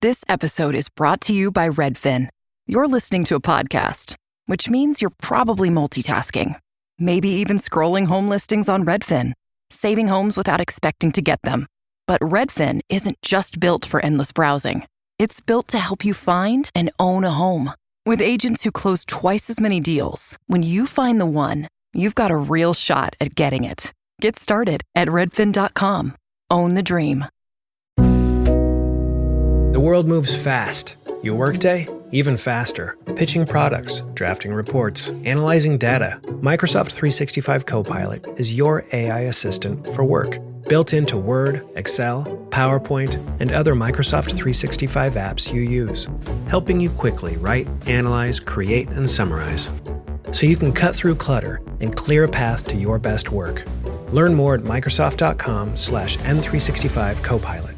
This episode is brought to you by Redfin. You're listening to a podcast, which means you're probably multitasking. Maybe even scrolling home listings on Redfin, saving homes without expecting to get them. But Redfin isn't just built for endless browsing. It's built to help you find and own a home. With agents who close twice as many deals, when you find the one, you've got a real shot at getting it. Get started at redfin.com. Own the dream. The world moves fast. Your workday, even faster. Pitching products, drafting reports, analyzing data. Microsoft 365 Copilot is your AI assistant for work. Built into Word, Excel, PowerPoint, and other Microsoft 365 apps you use. Helping you quickly write, analyze, create, and summarize. So you can cut through clutter and clear a path to your best work. Learn more at Microsoft.com/M365 Copilot.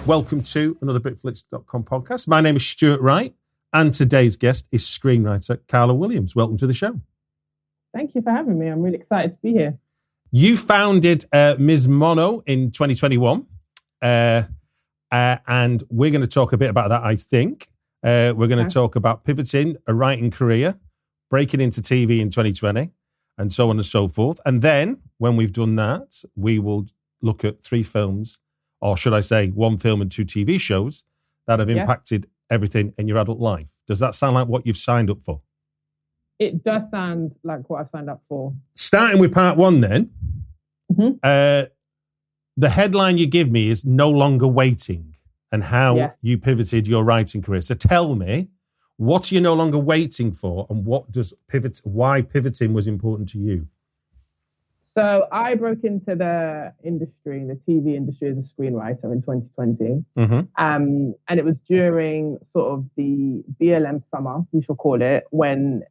Welcome to another Bitflix.com podcast. My name is Stuart Wright, and today's guest is screenwriter Karla Williams. Welcome to the show. Thank you for having me. I'm really excited to be here. You founded Ms. Mono in 2021, and we're going to talk a bit about that, I think. We're going to talk about pivoting a writing career, breaking into TV in 2020, and so on and so forth. And then, when we've done that, we will look at 3 films, or should I say 1 film and 2 TV shows that have impacted everything in your adult life. Does that sound like what you've signed up for? It does sound like what I've signed up for. Starting with part 1 then, the headline you give me is No Longer Waiting, and how you pivoted your writing career. So tell me, what are you no longer waiting for, and why pivoting was important to you? So I broke into the industry, the TV industry, as a screenwriter in 2020. And it was during sort of the BLM summer, we shall call it, when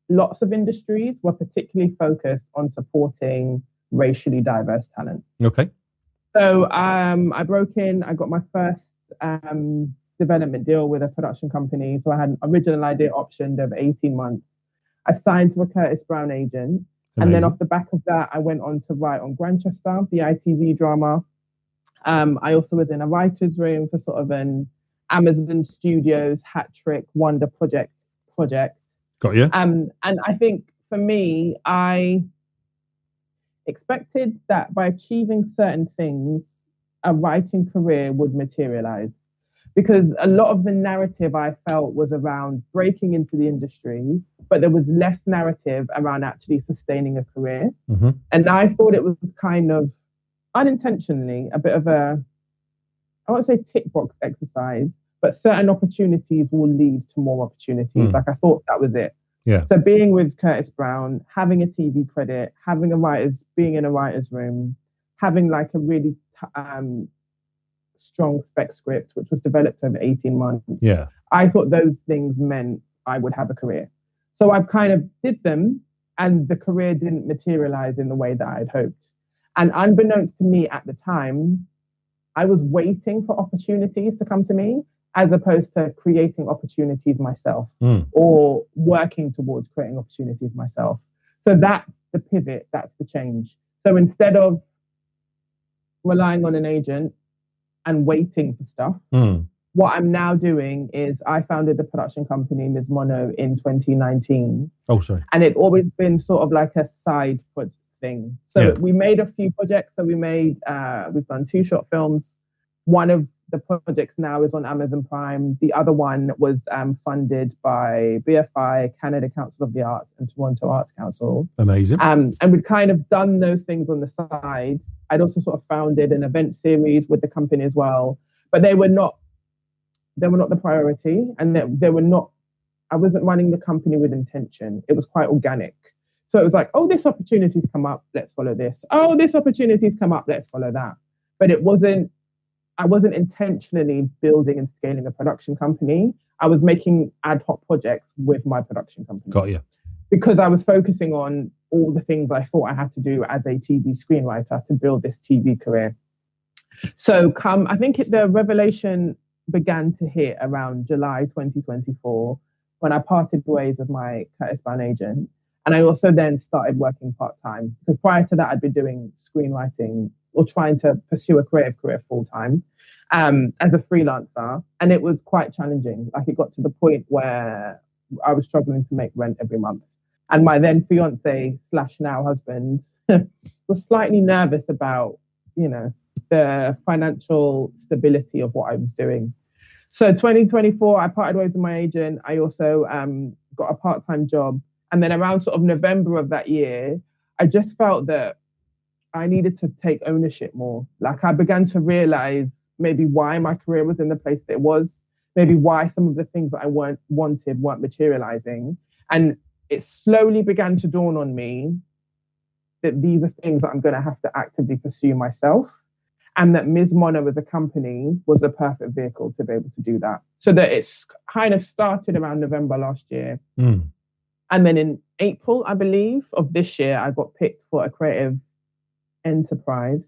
lots of industries were particularly focused on supporting racially diverse talent. Okay. So I broke in, I got my first development deal with a production company. So I had an original idea optioned over 18 months. I signed to a Curtis Brown agent. Amazing. And then off the back of that, I went on to write on Grantchester, the ITV drama. I also was in a writer's room for sort of an Amazon Studios hat trick wonder project. Got you. And I think for me, I expected that by achieving certain things, a writing career would materialize. Because a lot of the narrative I felt was around breaking into the industry, but there was less narrative around actually sustaining a career. And I thought it was kind of unintentionally a bit of I won't say tick box exercise, but certain opportunities will lead to more opportunities. Like I thought that was it. Yeah. So being with Curtis Brown, having a TV credit, being in a writer's room, having like a really strong spec script, which was developed over 18 months. Yeah. I thought those things meant I would have a career. So I kind of did them, and the career didn't materialize in the way that I'd hoped. And unbeknownst to me at the time, I was waiting for opportunities to come to me as opposed to creating opportunities myself or working towards creating opportunities myself. So that's the pivot, that's the change. So instead of relying on an agent and waiting for stuff, what I'm now doing is I founded the production company, Ms. Mono, in 2019. Oh, sorry. And it always been sort of like a side thing. So we made a few projects. So we've done 2 short films. One of the projects now is on Amazon Prime. The other one was funded by BFI, Canada Council of the Arts, and Toronto Arts Council. Amazing. And we'd kind of done those things on the side. I'd also sort of founded an event series with the company as well, but they were not the priority, and I wasn't running the company with intention. It was quite organic. So it was like, oh, this opportunity's come up, let's follow this. Oh, this opportunity's come up, let's follow that. But I wasn't intentionally building and scaling a production company. I was making ad hoc projects with my production company. Got you. Because I was focusing on all the things I thought I had to do as a TV screenwriter to build this TV career. So I think the revelation began to hit around July 2024 when I parted ways with my Curtis Brown agent. And I also then started working part-time because prior to that, I'd been doing screenwriting or trying to pursue a creative career full-time as a freelancer. And it was quite challenging. Like it got to the point where I was struggling to make rent every month. And my then fiance / now husband was slightly nervous about, the financial stability of what I was doing. So 2024, I parted ways with my agent. I also got a part-time job. And then around sort of November of that year, I just felt that I needed to take ownership more. Like I began to realize maybe why my career was in the place that it was, maybe why some of the things that I wanted weren't materializing. And it slowly began to dawn on me that these are things that I'm going to have to actively pursue myself. And that Ms. Mono as a company was the perfect vehicle to be able to do that. So that it's kind of started around November last year. Mm. And then in April, I believe, of this year, I got picked for a creative enterprise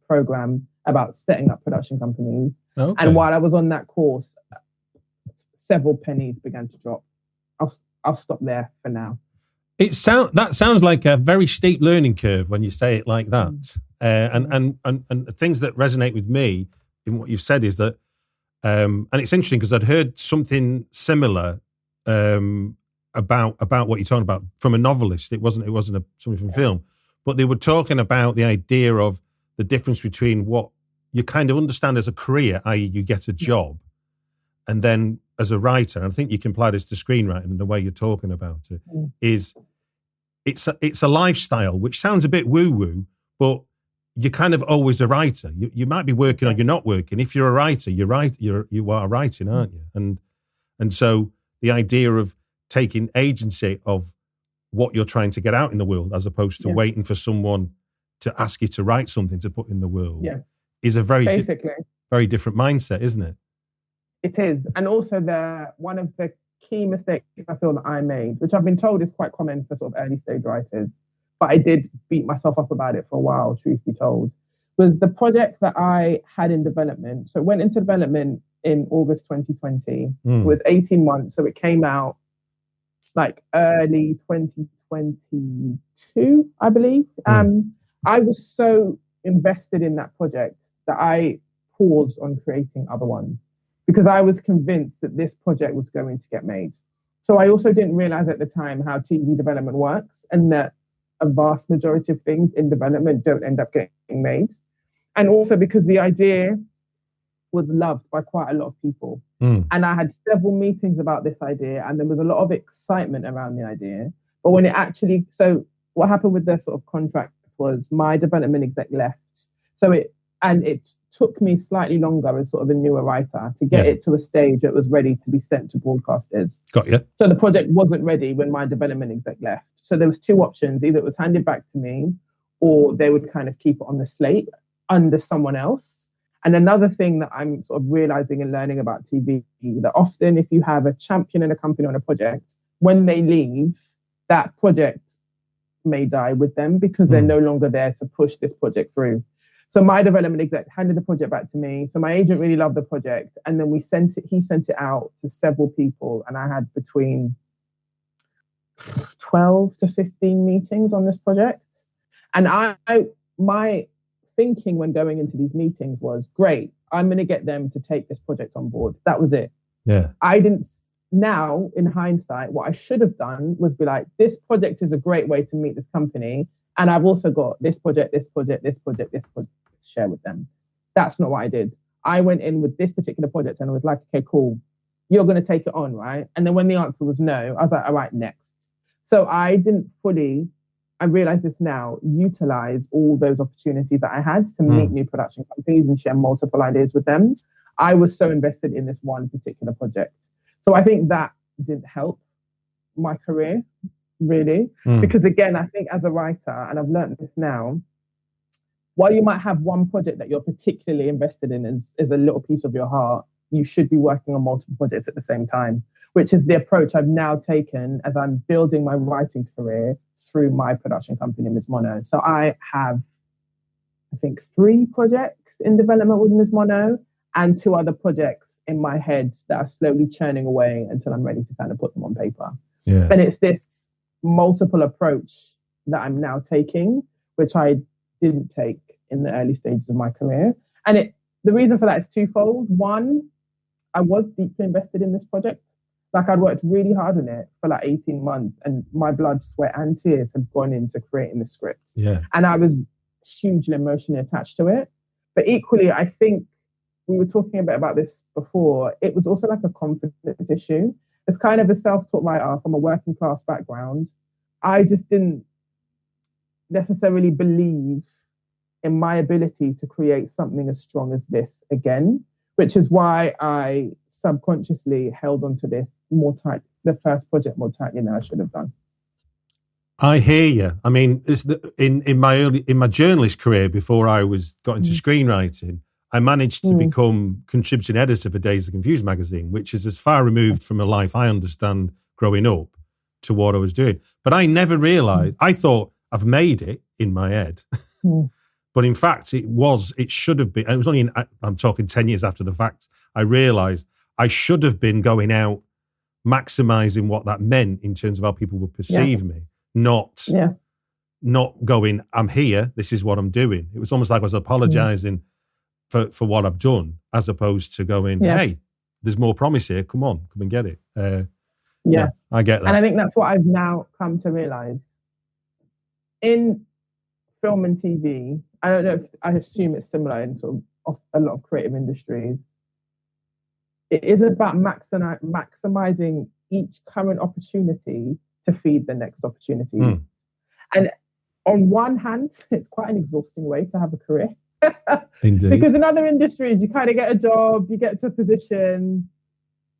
program about setting up production companies. Okay. And while I was on that course, several pennies began to drop. I'll stop there for now. That sounds like a very steep learning curve when you say it like that. And things that resonate with me in what you've said is that, and it's interesting because I'd heard something similar about what you're talking about from a novelist. It wasn't something from film, but they were talking about the idea of the difference between what you kind of understand as a career, i.e. you get a job, and then as a writer, and I think you can apply this to screenwriting and the way you're talking about it, is it's a lifestyle, which sounds a bit woo-woo, but you're kind of always a writer. You might be working or you're not working. If you're a writer, you are writing, aren't you? And so the idea of taking agency of what you're trying to get out in the world, as opposed to waiting for someone to ask you to write something to put in the world, is a very different mindset, isn't it? It is. And also one of the key mistakes I feel that I made, which I've been told is quite common for sort of early stage writers, but I did beat myself up about it for a while, truth be told, was the project that I had in development. So it went into development in August 2020. It was 18 months. So it came out like early 2022, I believe. I was so invested in that project that I paused on creating other ones because I was convinced that this project was going to get made. So I also didn't realize at the time how TV development works and that a vast majority of things in development don't end up getting made. And also because the idea was loved by quite a lot of people. And I had several meetings about this idea and there was a lot of excitement around the idea. But when so what happened with the sort of contract was my development exec left. So it took me slightly longer as sort of a newer writer to get it to a stage that was ready to be sent to broadcasters. Got you. So the project wasn't ready when my development exec left. So there was two options. Either it was handed back to me or they would kind of keep it on the slate under someone else. And another thing that I'm sort of realizing and learning about TV, that often if you have a champion in a company on a project, when they leave, that project may die with them because they're no longer there to push this project through. So my development exec handed the project back to me. So my agent really loved the project. And then he sent it out to several people. And I had between 12 to 15 meetings on this project. And my thinking when going into these meetings was, great, I'm going to get them to take this project on board. That was it. Yeah. Now, in hindsight, what I should have done was be like, this project is a great way to meet this company. And I've also got this project to share with them. That's not what I did. I went in with this particular project and I was like, okay, cool. You're going to take it on, right? And then when the answer was no, I was like, all right, next. So I didn't fully, I realize this now, utilize all those opportunities that I had to meet new production companies and share multiple ideas with them. I was so invested in this one particular project. So I think that didn't help my career, really. Because again, I think as a writer, and I've learned this now, while you might have one project that you're particularly invested in is a little piece of your heart, you should be working on multiple projects at the same time, which is the approach I've now taken as I'm building my writing career through my production company, Ms. Mono. So I have I think 3 projects in development with Ms. Mono and 2 other projects in my head that are slowly churning away until I'm ready to kind of put them on paper. Yeah. But it's this multiple approach that I'm now taking, which I didn't take in the early stages of my career. And the reason for that is twofold. One, I was deeply invested in this project. Like, I'd worked really hard on it for like 18 months and my blood, sweat and tears had gone into creating the script. Yeah. And I was hugely emotionally attached to it. But equally, I think we were talking a bit about this before. It was also like a confidence issue. As kind of a self-taught writer from a working class background, I just didn't necessarily believe in my ability to create something as strong as this again, which is why I subconsciously held onto this the first project more tightly than I should have done. I hear you. I mean, in my journalist career before I got into screenwriting, I managed to become contributing editor for Days of Confused magazine, which is as far removed from a life I understand growing up to what I was doing. But I never realised. I thought I've made it in my head, but in fact, it should have been. And it was only I'm talking 10 years after the fact I realised I should have been going out, maximising what that meant in terms of how people would perceive me. Not going, I'm here, this is what I'm doing. It was almost like I was apologising for what I've done, as opposed to going, hey, there's more promise here, come and get it. I get that. And I think that's what I've now come to realise. In film and TV, I don't know if I assume it's similar in sort of a lot of creative industries. It is about maximising each current opportunity to feed the next opportunity. And on one hand, it's quite an exhausting way to have a career. Indeed. Because in other industries, you kind of get a job, you get to a position,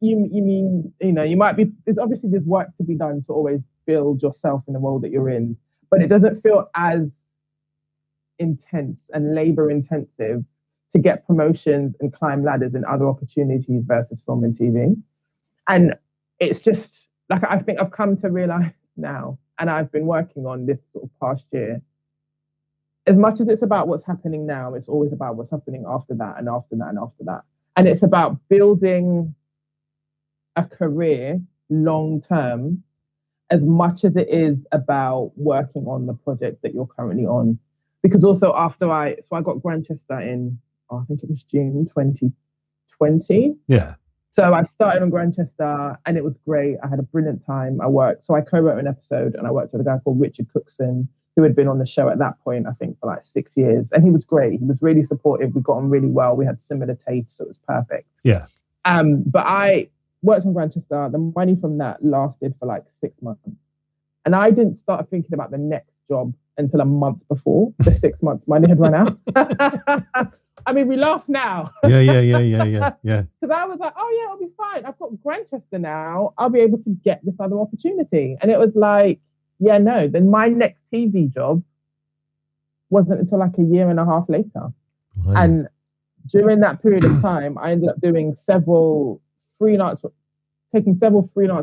you might be, there's work to be done to always build yourself in the role that you're in, but it doesn't feel as intense and labor intensive to get promotions and climb ladders and other opportunities versus film and TV. And it's just, like, I think I've come to realize now, and I've been working on this sort of past year, as much as it's about what's happening now, it's always about what's happening after that and after that and after that. And it's about building a career long term as much as it is about working on the project that you're currently on. Because also I got Grantchester in, I think it was June 2020. Yeah. So I started on Grantchester and it was great. I had a brilliant time. I co-wrote an episode and I worked with a guy called Richard Cookson, who had been on the show at that point, I think, for like 6 years. And he was great. He was really supportive. We got on really well. We had similar tastes, so it was perfect. Yeah. But I worked on Grantchester. The money from that lasted for like 6 months. And I didn't start thinking about the next job until a month before the 6 months money had run out. I mean, we laugh now. Yeah. Because I was like, oh yeah, it'll be fine. I've got Grantchester now. I'll be able to get this other opportunity. And it was like, yeah, no. Then my next TV job wasn't until like a year and a half later. Wow. And during that period of time, I ended up doing several freelance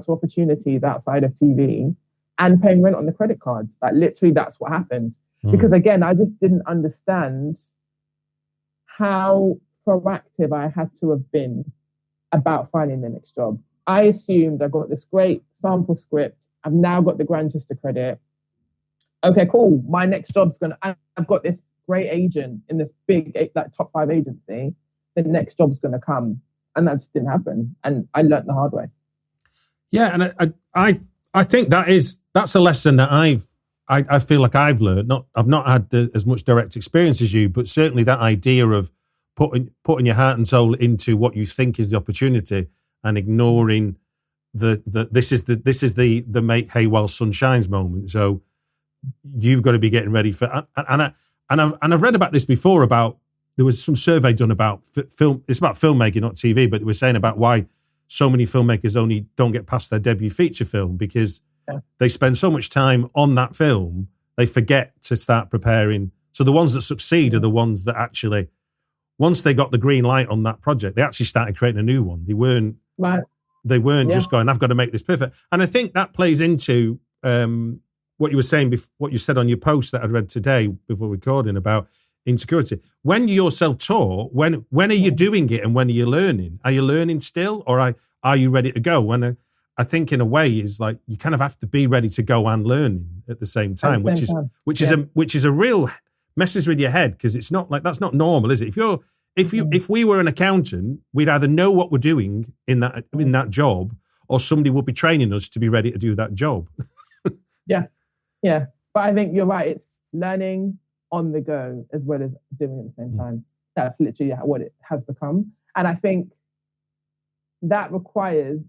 opportunities outside of TV and paying rent on the credit card. Like, literally, that's what happened. Because again, I just didn't understand how proactive I had to have been about finding the next job. I assumed I got this great sample script. I've now got the Grantchester credit. Okay, cool. My next job's I've got this great agent in this big, like, top 5 agency. The next job's going to come. And that just didn't happen. And I learned the hard way. Yeah. And I think that's a lesson that I feel like I've learned. I've not had as much direct experience as you, but certainly that idea of putting your heart and soul into what you think is the opportunity and ignoring this is the make hay while sun shines moment. So you've got to be getting ready for and I've read about this before. About there was some survey done about film. It's about filmmaking, not TV, but they were saying about why so many filmmakers only don't get past their debut feature film because they spend so much time on that film, they forget to start preparing. So the ones that succeed are the ones that actually, once they got the green light on that project, they actually started creating a new one. They weren't just going, I've got to make this perfect. And I think that plays into what you were saying, what you said on your post that I'd read today before recording about insecurity. When you're self-taught, when are you doing it and when are you learning? Are you learning still, or are you ready to go? When I think in a way is like you kind of have to be ready to go and learning at the same time, which is a real messes with your head, because it's not like that's not normal, is it? If we were an accountant, we'd either know what we're doing in that job, or somebody would be training us to be ready to do that job. Yeah. But I think you're right. It's learning on the go as well as doing it at the same time. That's literally what it has become. And I think that requires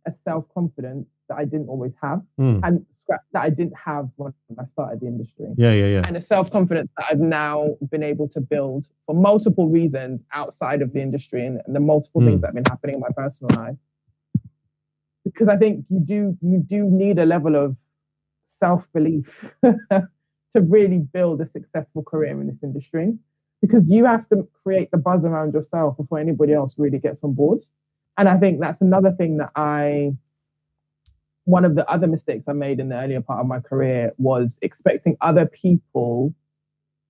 a self-confidence that I didn't always have, and that I didn't have when I started the industry. Yeah. And a self-confidence that I've now been able to build for multiple reasons outside of the industry and the multiple things that have been happening in my personal life. Because I think you do need a level of self-belief to really build a successful career in this industry, because you have to create the buzz around yourself before anybody else really gets on board. And I think that's another thing that one of the other mistakes I made in the earlier part of my career was expecting other people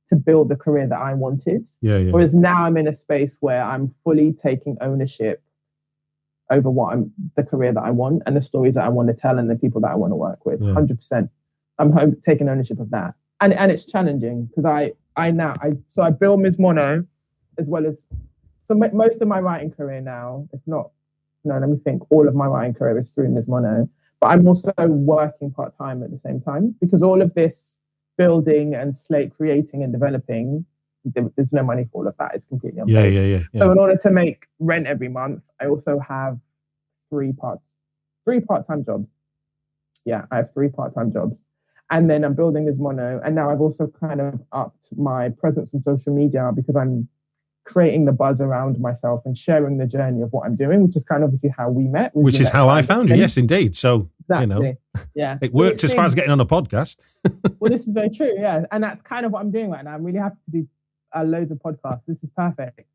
to build the career that I wanted. Whereas now I'm in a space where I'm fully taking ownership over the career that I want and the stories that I want to tell and the people that I want to work with. 100%. I'm taking ownership of that. And it's challenging because I build Ms. Mono as well as, so most of my writing career now, let me think, all of my writing career is through Ms. Mono, but I'm also working part-time at the same time, because all of this building and slate creating and developing, there's no money for all of that. It's completely unpaid. So in order to make rent every month, I also have three part-time jobs. Yeah, I have 3 part-time jobs. And then I'm building Ms. Mono. And now I've also kind of upped my presence on social media because I'm creating the buzz around myself and sharing the journey of what I'm doing, which is kind of obviously how we met. Which is how I found you. Yes, indeed. So, exactly. It worked as far as getting on a podcast. Well, this is very true. Yeah. And that's kind of what I'm doing right now. I'm really happy to do loads of podcasts. This is perfect.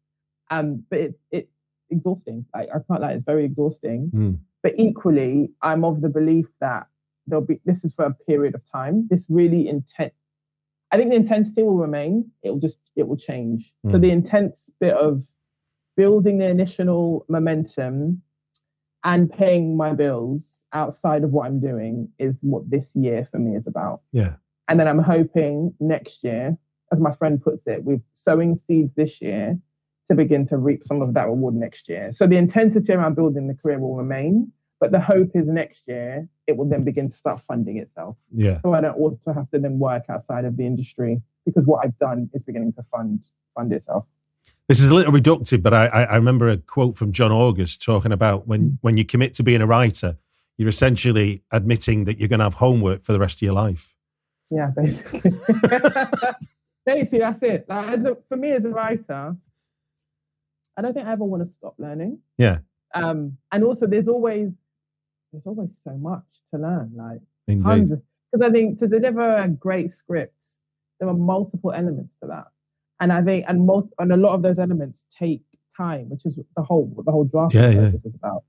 But it's exhausting. I can't lie. It's very exhausting. But equally, I'm of the belief that this is for a period of time. This really intense. I think the intensity will remain. It will change. So the intense bit of building the initial momentum and paying my bills outside of what I'm doing is what this year for me is about. Yeah. And then I'm hoping next year, as my friend puts it, we're sowing seeds this year to begin to reap some of that reward next year. So the intensity around building the career will remain, but the hope is next year it will then begin to start funding itself. Yeah. So I don't also have to then work outside of the industry, because what I've done is beginning to fund itself. This is a little reductive, but I remember a quote from John August talking about when you commit to being a writer, you're essentially admitting that you're going to have homework for the rest of your life. Yeah, basically. Basically, that's it. For me as a writer, I don't think I ever want to stop learning. Yeah. And also there's always so much to learn. Like, indeed. Because I think to deliver a great script, there are multiple elements to that. And I think, and a lot of those elements take time, which is what the whole draft process is about.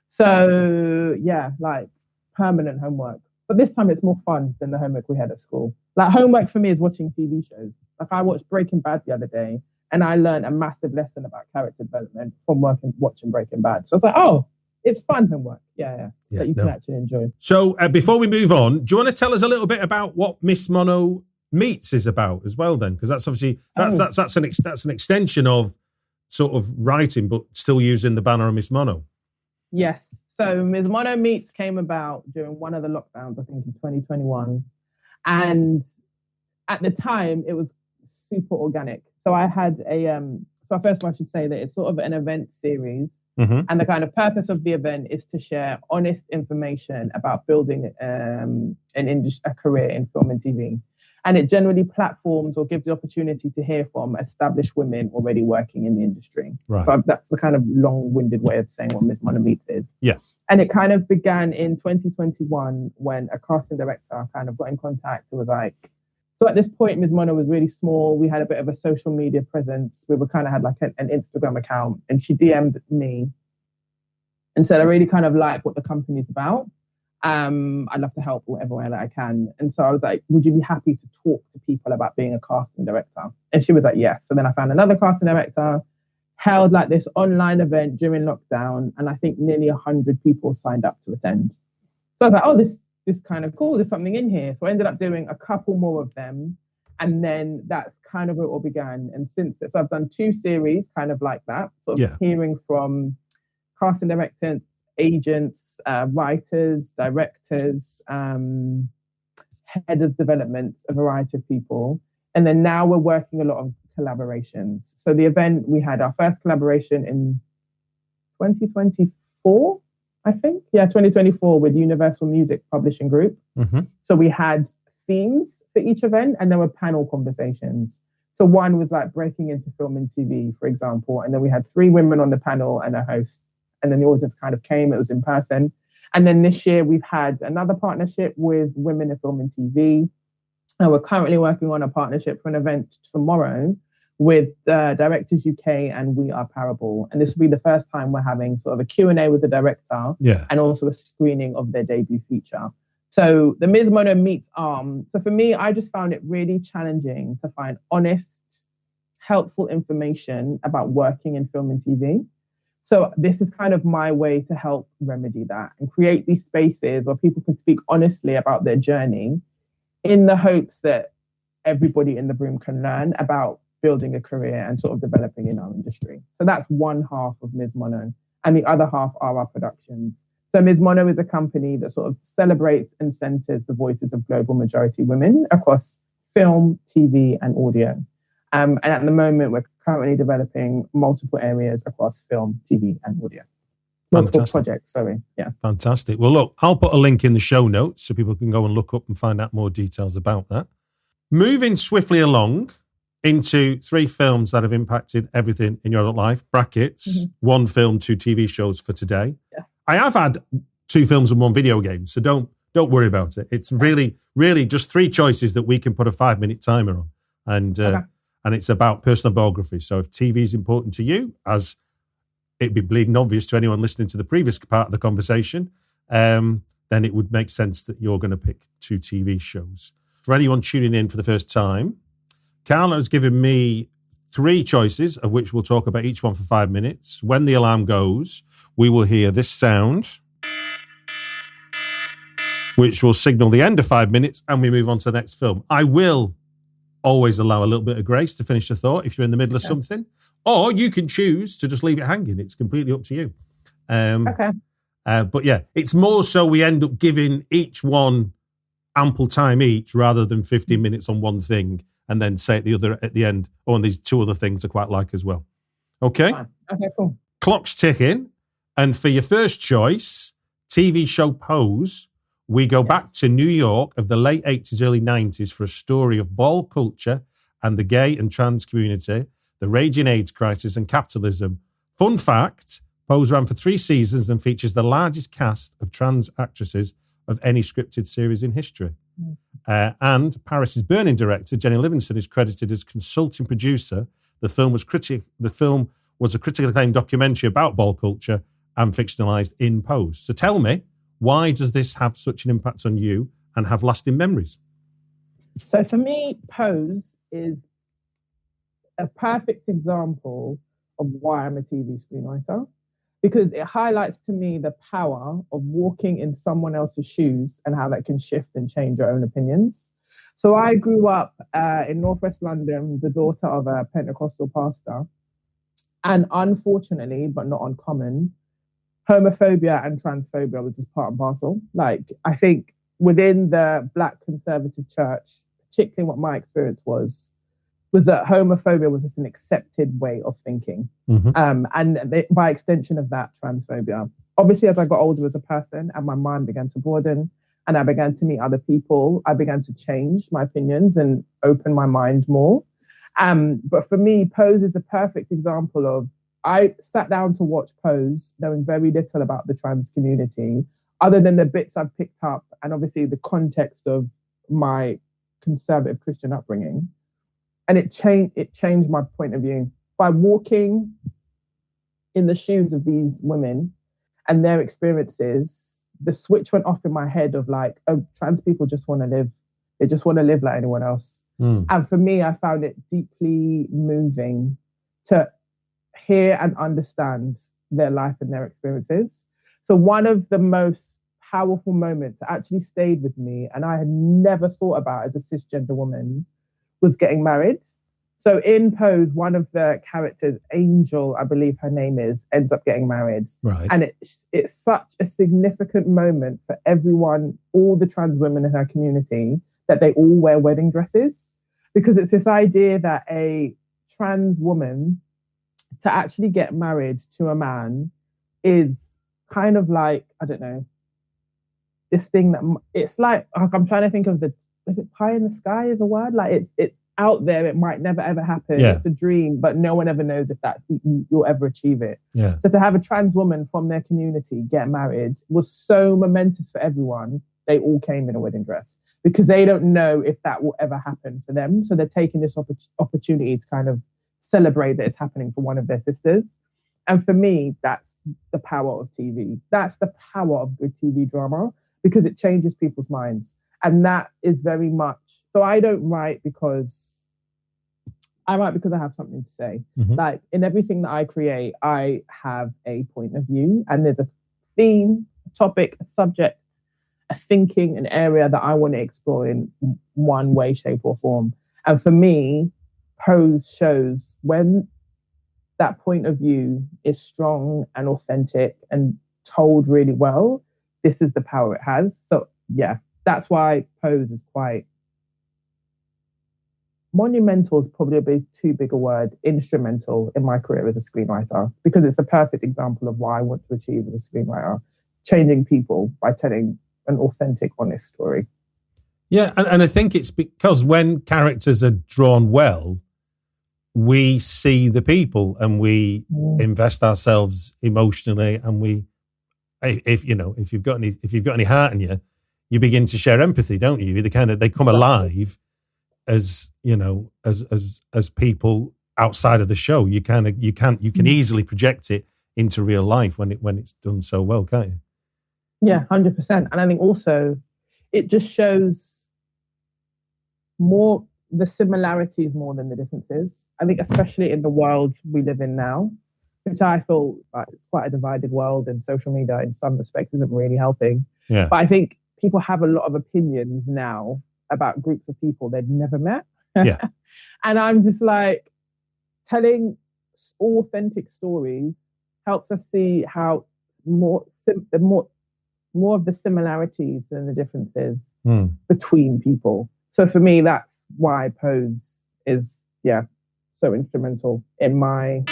So like permanent homework. But this time it's more fun than the homework we had at school. Like, homework for me is watching TV shows. Like, I watched Breaking Bad the other day, and I learned a massive lesson about character development from watching Breaking Bad. So it's like, oh, it's fun homework. Yeah, that you can actually enjoy. So before we move on, do you want to tell us a little bit about what Miss Mono Meets is about as well then? Because that's obviously, that's an extension of sort of writing, but still using the banner of Miss Mono. Yes. So Ms. Mono Meets came about during one of the lockdowns, I think in 2021. And at the time, it was super organic. So I had so first of all, I should say that it's sort of an event series. Mm-hmm. And the kind of purpose of the event is to share honest information about building a career in film and TV. And it generally platforms or gives the opportunity to hear from established women already working in the industry. Right. So that's the kind of long-winded way of saying what Ms. Mono Meets is. Yeah. And it kind of began in 2021 when a casting director kind of got in contact and was like, so at this point, Ms. Mono was really small. We had a bit of a social media presence. We were kind of had like an Instagram account, and she DM'd me and said, I really kind of like what the company's about. I'd love to help whatever way that I can. And so I was like, would you be happy to talk to people about being a casting director? And she was like, yes. So then I found another casting director, held like this online event during lockdown. And I think nearly 100 people signed up to attend. So I was like, oh, this kind of cool. There's something in here. So I ended up doing a couple more of them. And then that's kind of where it all began. And since so I've done 2 series kind of like that, sort of hearing from casting directors, agents, writers, directors, head of development, a variety of people. And then now we're working a lot of collaborations. So the event, we had our first collaboration in 2024, I think. Yeah, 2024 with Universal Music Publishing Group. So we had themes for each event and there were panel conversations. So one was like breaking into film and TV, for example. And then we had 3 women on the panel and a host. And then the audience kind of came, it was in person. And then this year we've had another partnership with Women in Film and TV. And we're currently working on a partnership for an event tomorrow with Directors UK and We Are Parable. And this will be the first time we're having sort of a Q&A with the director and also a screening of their debut feature. So the Ms. Mono meets Arm. So for me, I just found it really challenging to find honest, helpful information about working in film and TV. So this is kind of my way to help remedy that and create these spaces where people can speak honestly about their journey in the hopes that everybody in the room can learn about building a career and sort of developing in our industry. So that's one half of Ms. Mono, and the other half are our productions. So Ms. Mono is a company that sort of celebrates and centers the voices of global majority women across film, TV, and audio. And at the moment, we're currently developing multiple areas across film, TV, and audio. Multiple projects, sorry. Yeah. Fantastic. Well, look, I'll put a link in the show notes so people can go and look up and find out more details about that. Moving swiftly along into 3 films that have impacted everything in your adult life, brackets, 1 film, 2 TV shows for today. Yeah. I have had 2 films and 1 video game, so don't worry about it. It's really, really just 3 choices that we can put a 5-minute timer on. And it's about personal biography. So if TV is important to you, as it'd be bleeding obvious to anyone listening to the previous part of the conversation, then it would make sense that you're going to pick 2 TV shows. For anyone tuning in for the first time, Karla has given me 3 choices, of which we'll talk about each one for 5 minutes. When the alarm goes, we will hear this sound, which will signal the end of 5 minutes, and we move on to the next film. I will always allow a little bit of grace to finish the thought if you're in the middle of something, or you can choose to just leave it hanging. It's completely up to you. But yeah, it's more so we end up giving each one ample time each rather than 15 minutes on one thing and then say at the end, oh, and these 2 other things I quite like as well. Okay? Okay, cool. Clock's ticking. And for your first choice, TV show Pose, we go back to New York of the late 80s, early 90s for a story of ball culture and the gay and trans community, the raging AIDS crisis and capitalism. Fun fact, Pose ran for 3 seasons and features the largest cast of trans actresses of any scripted series in history. And Paris's Burning director, Jenny Livingston, is credited as consulting producer. The film was a critically acclaimed documentary about ball culture and fictionalized in Pose. So tell me, why does this have such an impact on you and have lasting memories? So for me, Pose is a perfect example of why I'm a TV screenwriter, because it highlights to me the power of walking in someone else's shoes and how that can shift and change your own opinions. So I grew up in Northwest London, the daughter of a Pentecostal pastor. And unfortunately, but not uncommon, homophobia and transphobia was just part and parcel. Like, I think within the Black conservative church, particularly what my experience was that homophobia was just an accepted way of thinking. And by extension of that, transphobia. Obviously, as I got older as a person and my mind began to broaden and I began to meet other people, I began to change my opinions and open my mind more. But for me, Pose is a perfect example of, I sat down to watch Pose knowing very little about the trans community, other than the bits I've picked up and obviously the context of my conservative Christian upbringing. And it changed my point of view. By walking in the shoes of these women and their experiences, the switch went off in my head of like, oh, trans people just want to live. They just want to live like anyone else. And for me, I found it deeply moving to hear and understand their life and their experiences. So one of the most powerful moments that actually stayed with me, and I had never thought about as a cisgender woman, was getting married. So in Pose, one of the characters, Angel, I believe her name is, ends up getting married. Right. And it's such a significant moment for everyone, all the trans women in her community, that they all wear wedding dresses. Because it's this idea that a trans woman to actually get married to a man is kind of like, I don't know, this thing that it's like I'm trying to think of is it pie in the sky is a word? Like it's out there, it might never ever happen. Yeah. It's a dream, but no one ever knows if that you'll ever achieve it. Yeah. So to have a trans woman from their community get married was so momentous for everyone. They all came in a wedding dress because they don't know if that will ever happen for them. So they're taking this opportunity to kind of celebrate that it's happening for one of their sisters. And for me, that's the power of TV. That's the power of good TV drama, because it changes people's minds. And that is very much, so I don't write because I have something to say. Like in everything that I create, I have a point of view, and there's a theme, a topic, a subject, a thinking, an area that I want to explore in one way, shape or form. And for me, Pose shows when that point of view is strong and authentic and told really well, this is the power it has. So yeah, that's why Pose is quite monumental, is probably too big a word, instrumental in my career as a screenwriter, because it's a perfect example of what I want to achieve as a screenwriter, changing people by telling an authentic, honest story. Yeah, and I think it's because when characters are drawn well, we see the people and we invest ourselves emotionally, and we, if you've got any heart in you, you begin to share empathy, don't you? They come alive as as people outside of the show. You can easily project it into real life when it's done so well, can't you? Yeah, 100%. And I think also it just shows more the similarities more than the differences. I think especially in the world we live in now, which I feel like it's quite a divided world, and social media in some respects isn't really helping. Yeah. But I think people have a lot of opinions now about groups of people they've never met. Yeah. And I'm just like, telling authentic stories helps us see how more of the similarities than the differences between people. So for me, that's why Pose is, so instrumental in my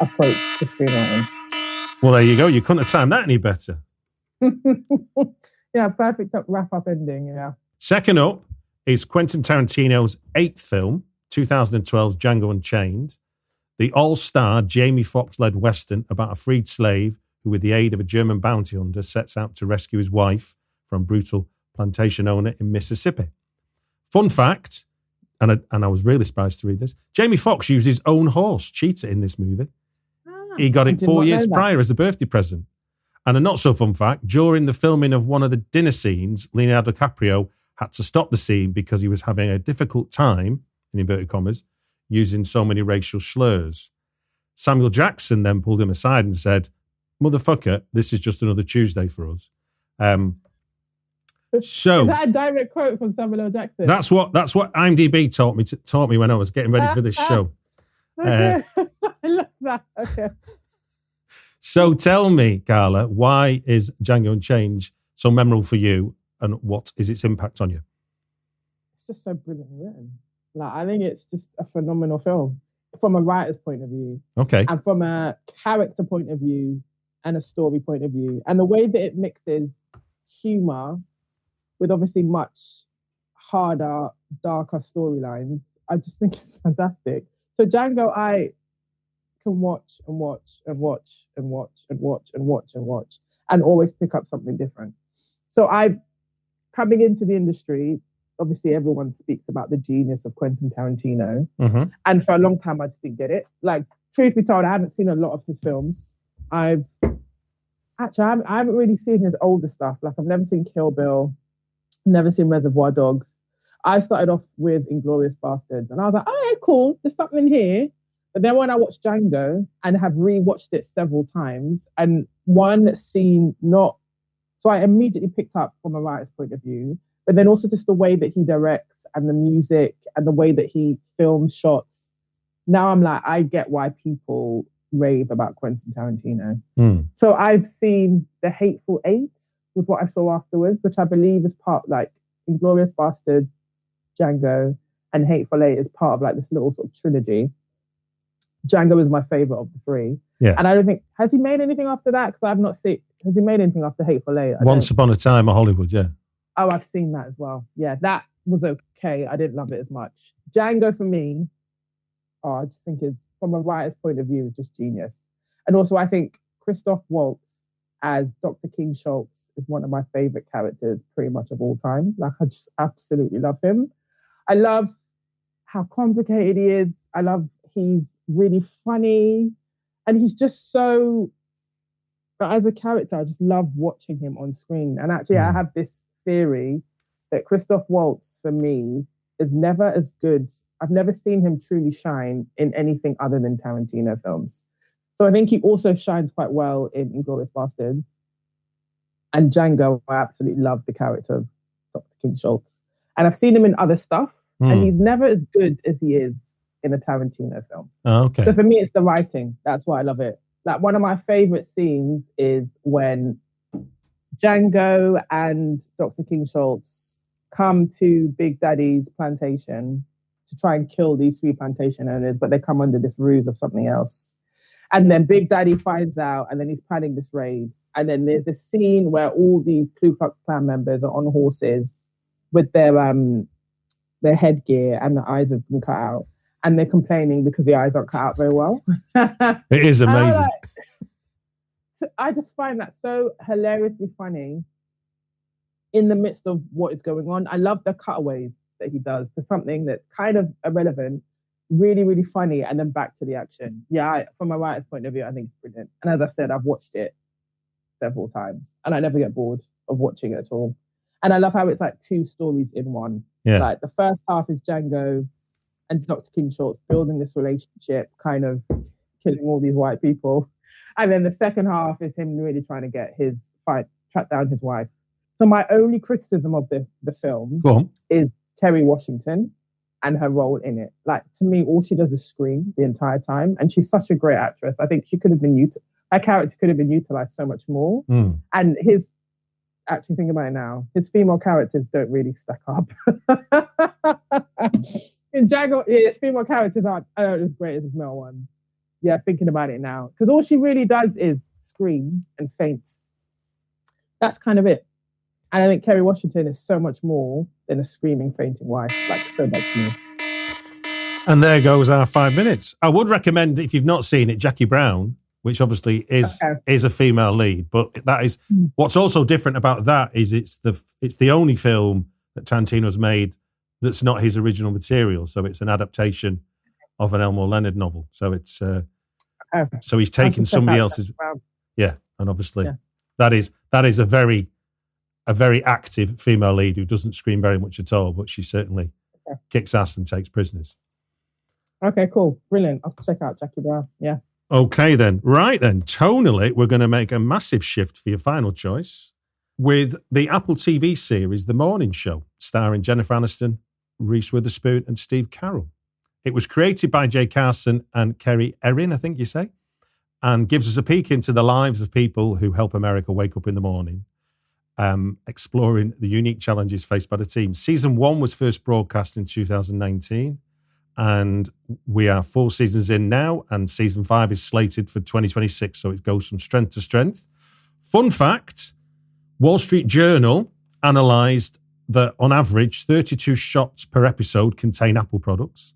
approach to screenwriting. Well, there you go. You couldn't have timed that any better. Yeah, perfect wrap-up ending, yeah. Second up is Quentin Tarantino's 8th film, 2012's Django Unchained, the all-star Jamie Foxx-led Western about a freed slave who, with the aid of a German bounty hunter, sets out to rescue his wife from a brutal plantation owner in Mississippi. Fun fact, and I was really surprised to read this, Jamie Foxx used his own horse, Cheetah, in this movie. He got it 4 years prior as a birthday present. And a not-so-fun fact, during the filming of one of the dinner scenes, Leonardo DiCaprio had to stop the scene because he was having a difficult time, in inverted commas, using so many racial slurs. Samuel Jackson then pulled him aside and said, "Motherfucker, this is just another Tuesday for us." So is that a direct quote from Samuel L. Jackson? That's what IMDb taught me when I was getting ready for this show. Okay. I love that. Okay. So tell me, Karla, why is Django Unchained so memorable for you, and what is its impact on you? It's just so brilliantly written. Like, I think it's just a phenomenal film from a writer's point of view. Okay. And from a character point of view and a story point of view. And the way that it mixes humour with obviously much harder, darker storylines, I just think it's fantastic. So Django, I can watch and watch and watch and watch and watch and watch and watch and always pick up something different. So coming into the industry, obviously everyone speaks about the genius of Quentin Tarantino. Mm-hmm. And for a long time, I just didn't get it. Like, truth be told, I haven't seen a lot of his films. I've Actually, I haven't really seen his older stuff. Like, I've never seen Kill Bill, never seen Reservoir Dogs. I started off with Inglourious Bastards, and I was like, oh, yeah, cool, there's something here. But then when I watched Django and have rewatched it several times, and one scene not, so I immediately picked up from a writer's point of view, but then also just the way that he directs and the music and the way that he films shots. Now I'm like, I get why people rave about Quentin Tarantino. So I've seen The Hateful Eight, was what I saw afterwards, which I believe is part, like, Inglourious Bastards, Django, and Hateful Eight is part of like this little sort of trilogy. Django is my favorite of the three. Yeah. And I don't think, has he made anything after that? Because I've not seen, has he made anything after Hateful Eight? Once Upon a Time in Hollywood, yeah. Oh, I've seen that as well. Yeah, that was okay. I didn't love it as much. Django for me, I just think is, from a writer's point of view, is just genius. And also I think Christoph Waltz as Dr. King Schultz is one of my favorite characters pretty much of all time. Like, I just absolutely love him. I love how complicated he is. I love he's really funny, and he's just so, but as a character, I just love watching him on screen. And actually, I have this theory that Christoph Waltz, for me, is never as good. I've never seen him truly shine in anything other than Tarantino films. So I think he also shines quite well in Inglourious Bastards. And Django, I absolutely love the character of Dr. King Schultz. And I've seen him in other stuff, and he's never as good as he is in a Tarantino film. Oh, okay. So for me, it's the writing. That's why I love it. Like, one of my favorite scenes is when Django and Dr. King Schultz come to Big Daddy's plantation to try and kill these three plantation owners, but they come under this ruse of something else. And then Big Daddy finds out, and then he's planning this raid. And then there's this scene where all these Ku Klux Klan members are on horses with their headgear, and the eyes have been cut out. And they're complaining because the eyes aren't cut out very well. It is amazing. I just find that so hilariously funny in the midst of what is going on. I love the cutaways that he does to something that's kind of irrelevant, really, really funny, and then back to the action. Yeah, from a writer's point of view, I think it's brilliant. And as I said, I've watched it several times, and I never get bored of watching it at all. And I love how it's like two stories in one. Yeah. Like, the first half is Django and Dr. King Schultz building this relationship, kind of killing all these white people. And then the second half is him really trying to get track down his wife. So my only criticism of the film is Kerry Washington and her role in it. Like, to me, all she does is scream the entire time. And she's such a great actress. I think she could have been her character could have been utilized so much more. And actually thinking about it now, his female characters don't really stack up. In Django, his female characters aren't as great as his male ones. Yeah, thinking about it now. Because all she really does is scream and faint. That's kind of it. And I think Kerry Washington is so much more than a screaming, fainting wife. Like, so much more. And there goes our 5 minutes. I would recommend, if you've not seen it, Jackie Brown, which obviously is a female lead, but that is what's also different about that is it's the only film that Tarantino's made that's not his original material. So it's an adaptation of an Elmore Leonard novel. So it's so he's taken somebody else's. Yeah, and obviously that is a very active female lead who doesn't scream very much at all, but she certainly kicks ass and takes prisoners. Okay, cool, brilliant. I'll check out Jackie Brown. Yeah. Okay then, right then. Tonally, we're going to make a massive shift for your final choice with the Apple TV series The Morning Show, starring Jennifer Aniston, Reese Witherspoon, and Steve Carell. It was created by Jay Carson and Kerry Erin, I think you say, and gives us a peek into the lives of people who help America wake up in the morning, exploring the unique challenges faced by the team. Season 1 was first broadcast in 2019, and we are 4 seasons in now, and season 5 is slated for 2026, so it goes from strength to strength. Fun fact, Wall Street Journal analysed that on average 32 shots per episode contain Apple products,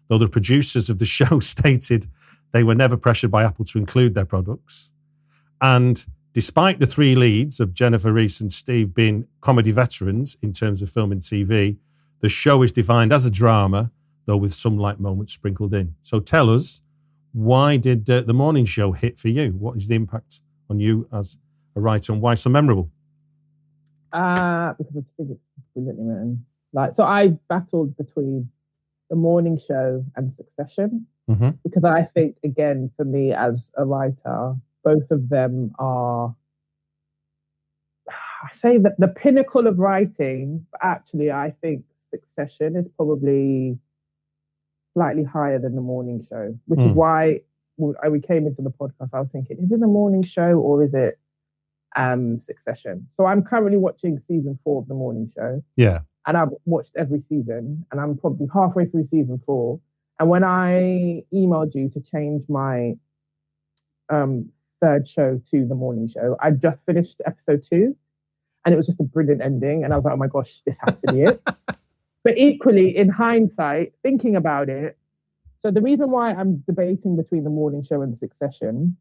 though the producers of the show stated they were never pressured by Apple to include their products. And despite the 3 leads of Jennifer, Reese and Steve being comedy veterans in terms of film and TV, the show is defined as a drama, though with some light moments sprinkled in. So tell us, why did The Morning Show hit for you? What is the impact on you as a writer and why so memorable? Because I think it's brilliantly written. So I battled between The Morning Show and Succession, because I think, again, for me as a writer, both of them are, I say that the pinnacle of writing, but actually I think Succession is probably slightly higher than The Morning Show, which is why when we came into the podcast, I was thinking, is it The Morning Show or is it Succession? So I'm currently watching season 4 of The Morning Show. Yeah. And I've watched every season, and I'm probably halfway through season 4. And when I emailed you to change my third show to The Morning Show, I just finished episode 2, and it was just a brilliant ending. And I was like, oh my gosh, this has to be it. But equally, in hindsight, thinking about it, so the reason why I'm debating between The Morning Show and Succession,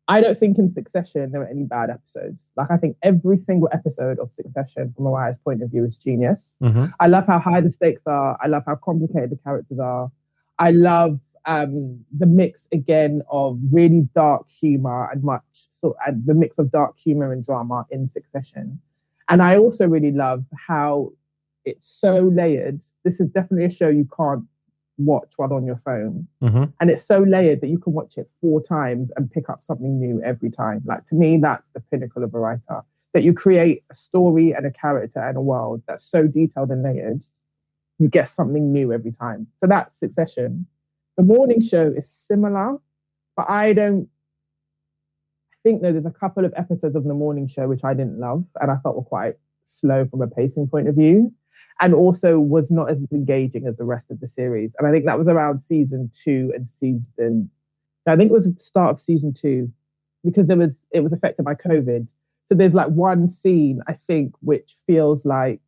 I don't think in Succession there are any bad episodes. I think every single episode of Succession, from a writer's point of view, is genius. I love how high the stakes are. I love how complicated the characters are. I love the mix, again, of really dark humour and the mix of dark humour and drama in Succession. And I also really love how it's so layered. This is definitely a show you can't watch while on your phone, and it's so layered that you can watch it 4 times and pick up something new every time. To me, that's the pinnacle of a writer, that you create a story and a character and a world that's so detailed and layered, you get something new every time. So that's Succession. The Morning Show is similar, but I think there's a couple of episodes of The Morning Show which I didn't love and I felt were quite slow from a pacing point of view, and also was not as engaging as the rest of the series. And I think that was around season 2 and I think it was the start of season 2, because it was affected by COVID. So there's one scene, I think, which feels like,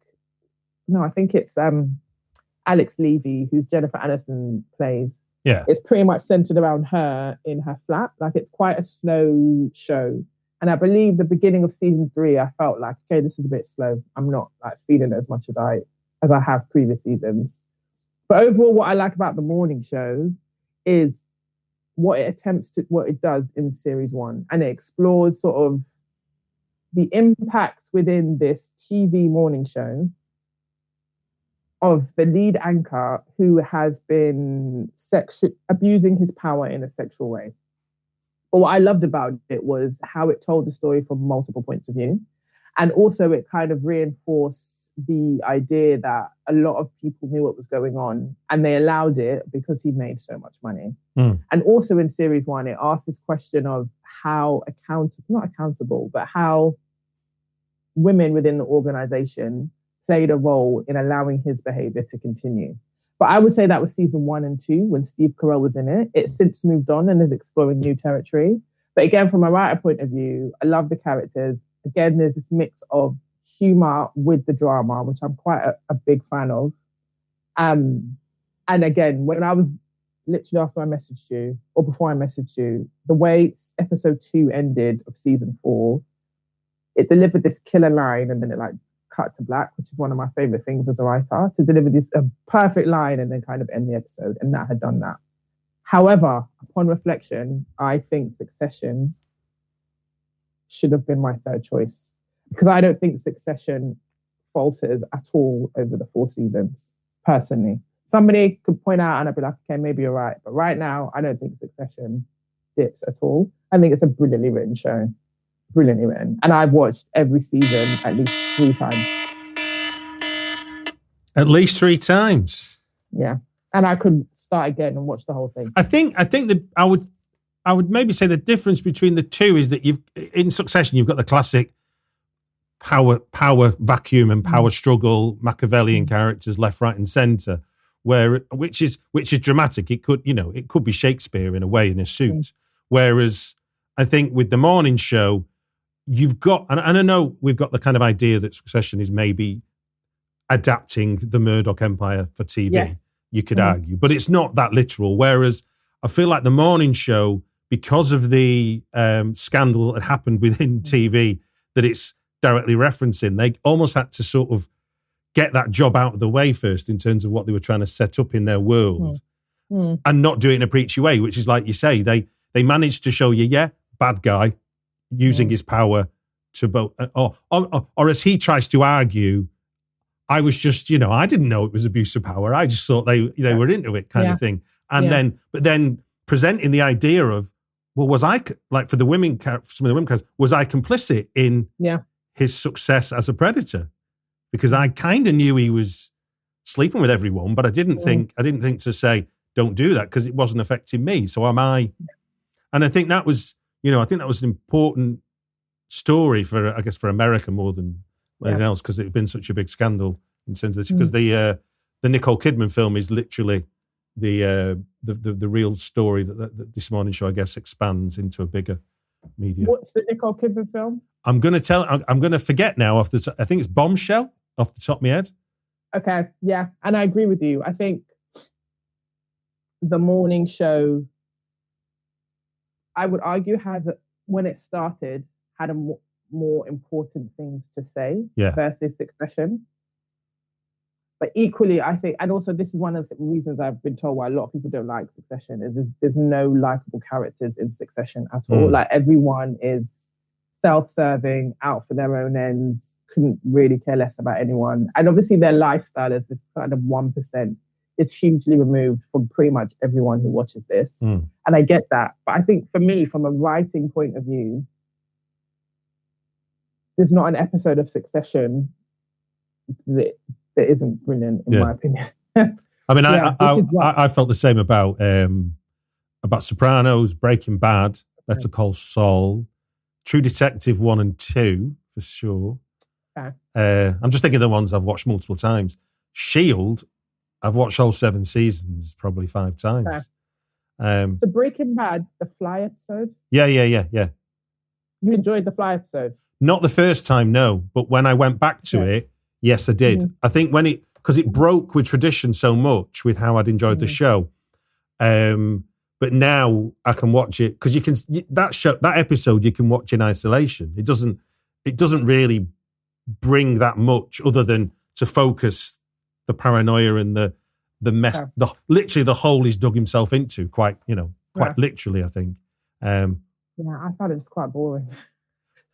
no, I think it's Alex Levy, who's Jennifer Aniston plays. Yeah. It's pretty much centered around her in her flat. It's quite a slow show. And I believe the beginning of season 3, I felt like, okay, this is a bit slow. I'm not feeling it as much as I have previous seasons. But overall, what I like about The Morning Show is what it does in series 1. And it explores sort of the impact within this TV morning show of the lead anchor who has been abusing his power in a sexual way. But what I loved about it was how it told the story from multiple points of view. And also it kind of reinforced the idea that a lot of people knew what was going on and they allowed it because he made so much money. And also in series 1, it asked this question of how not accountable, but how women within the organization played a role in allowing his behavior to continue. But I would say that was season 1 and 2 when Steve Carell was in it. It's since moved on and is exploring new territory. But again, from a writer point of view, I love the characters. Again, there's this mix of humor with the drama, which I'm quite a big fan of. And again, when I was literally after I messaged you, or before I messaged you, the way episode 2 ended of season 4, it delivered this killer line and then it cut to black, which is one of my favorite things as a writer, to deliver this a perfect line and then kind of end the episode. And that had done that. However, upon reflection, I think Succession should have been my third choice, because I don't think Succession falters at all over the 4 seasons, personally. Somebody could point out and I'd be like, okay, maybe you're right. But right now, I don't think Succession dips at all. I think it's a brilliantly written show. Brilliantly written. And I've watched every season at least 3 times. At least 3 times? Yeah. And I could start again and watch the whole thing. I think that I would maybe say the difference between the two is that in Succession, you've got the classic power vacuum and power struggle, Machiavellian characters left, right, and centre, which is dramatic. It could be Shakespeare in a way in a suit. Whereas I think with The Morning Show, you've got, and I know we've got the kind of idea that Succession is maybe adapting the Murdoch empire for TV. Yeah. You could argue, but it's not that literal. Whereas I feel like The Morning Show, because of the scandal that happened within TV that it's directly referencing, they almost had to sort of get that job out of the way first in terms of what they were trying to set up in their world and not do it in a preachy way, which is like you say, they managed to show you, bad guy, using his power to both, or as he tries to argue, I was just, I didn't know it was abuse of power. I just thought they were into it kind of thing. And then presenting the idea of, well, was I, like for the women, some of the women characters, was I complicit in his success as a predator? Because I kind of knew he was sleeping with everyone, but I didn't think to say, don't do that, because it wasn't affecting me. So am I? And I think that was, I think that was an important story for, I guess, for America more than anything else, because it had been such a big scandal in terms of this. Because the Nicole Kidman film is literally the real story that this morning show, I guess, expands into a bigger media. What's the Nicole Kidman film? I'm going to forget now. I think it's Bombshell off the top of my head. Okay, yeah, and I agree with you. I think the morning show, I would argue, when it started, had a more important things to say versus Succession. But equally, I think, and also this is one of the reasons I've been told why a lot of people don't like Succession, is there's no likable characters in Succession at all. Like, everyone is self-serving, out for their own ends, couldn't really care less about anyone. And obviously their lifestyle is this kind of 1%. It's hugely removed from pretty much everyone who watches this. And I get that. But I think for me, from a writing point of view, there's not an episode of Succession that isn't brilliant, in my opinion. I mean, I felt the same about Sopranos, Breaking Bad, Better Call Saul, True Detective 1 and 2, for sure. Okay. I'm just thinking of the ones I've watched multiple times. Shield, I've watched all 7 seasons probably 5 times. Okay. So Breaking Bad, the Fly episode? Yeah. You enjoyed the Fly episode? Not the first time, no. But when I went back to it, yes, I did. I think because it broke with tradition so much with how I'd enjoyed the show. But now I can watch it because that episode you can watch in isolation. It doesn't really bring that much other than to focus the paranoia and the mess. Literally the hole he's dug himself into quite literally, I think. I thought it was quite boring.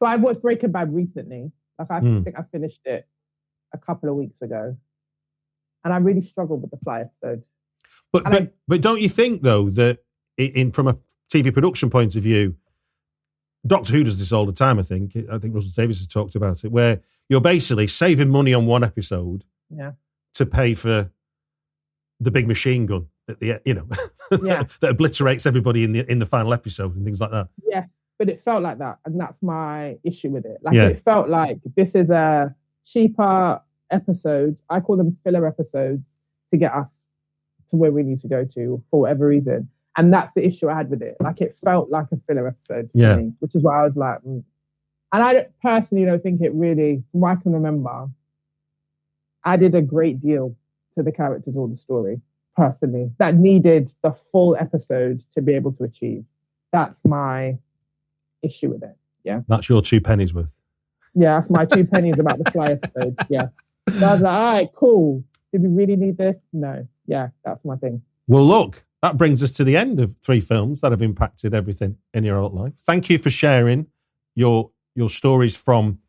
So I watched Breaking Bad recently. Like, I think I finished it a couple of weeks ago, and I really struggled with the Fly episode. But don't you think though that from a TV production point of view, Doctor Who does this all the time? I think Russell Davies has talked about it, where you're basically saving money on one episode, to pay for the big machine gun at the that obliterates everybody in the final episode and things like that. Yeah, but it felt like that, and that's my issue with it. Like, it felt like this is a cheaper episode. I call them filler episodes to get us to where we need to go to for whatever reason. And that's the issue I had with it. Like, it felt like a filler episode to me, which is why I was like, And I personally don't think it really, from what I can remember, added a great deal to the characters or the story, personally, that needed the full episode to be able to achieve. That's my issue with it. Yeah. That's your 2 pennies worth. Yeah, that's my 2 pennies about the Fly episode. Yeah. So I was like, all right, cool. Did we really need this? No. Yeah, that's my thing. Well, look, that brings us to the end of 3 films that have impacted everything in your adult life. Thank you for sharing your stories from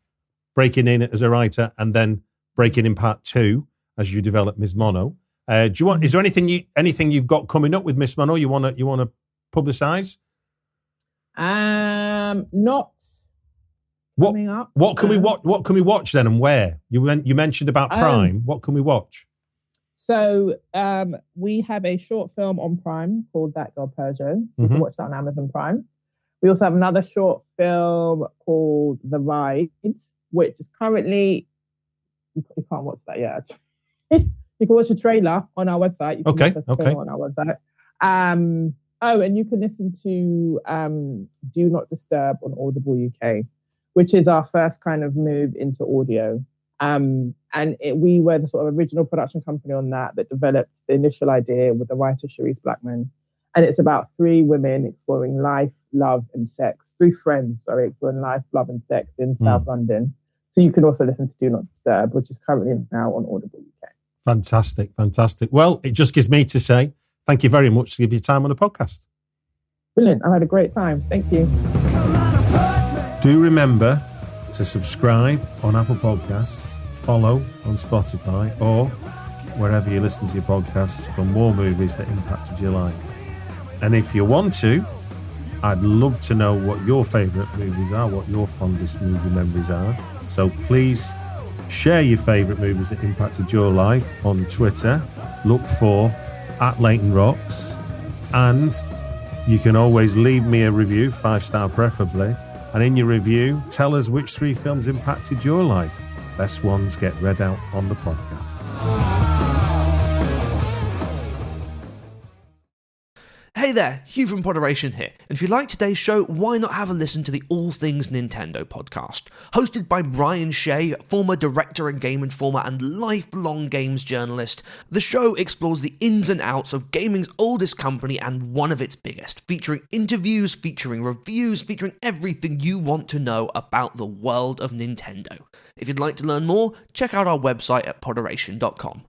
breaking in as a writer and then breaking in part 2 as you develop Ms. Mono. Is there anything you've got coming up with Miss Mono you want to publicise? Not coming up. What can we watch? What can we watch then, and where? You mentioned about Prime. What can we watch? So we have a short film on Prime called That Girl Persian. You can watch that on Amazon Prime. We also have another short film called The Ride, which is currently, you can't watch that yet. You can watch the trailer on our website. You can watch the film on our website. And you can listen to Do Not Disturb on Audible UK, which is our first kind of move into audio. We were the sort of original production company on that developed the initial idea with the writer Sharice Blackman. And it's about 3 women exploring life, love, and sex. 3 friends, exploring life, love, and sex in South London. So you can also listen to Do Not Disturb, which is currently now on Audible UK. Fantastic. Well, it just gives me to say thank you very much for giving your time on the podcast. Brilliant. I had a great time. Thank you. Do remember to subscribe on Apple Podcasts, follow on Spotify, or wherever you listen to your podcasts for more movies that impacted your life. And if you want to, I'd love to know what your favourite movies are, what your fondest movie memories are. So please share your favourite movies that impacted your life on Twitter. Look for @LeightonRocks. And you can always leave me a review, 5-star preferably. And in your review, tell us which 3 films impacted your life. Best ones get read out on the podcast. Hey there, Hugh from Podderation here, and if you like today's show, why not have a listen to the All Things Nintendo podcast? Hosted by Brian Shea, former director and Game Informer and lifelong games journalist, the show explores the ins and outs of gaming's oldest company and one of its biggest, featuring interviews, featuring reviews, featuring everything you want to know about the world of Nintendo. If you'd like to learn more, check out our website at podderation.com.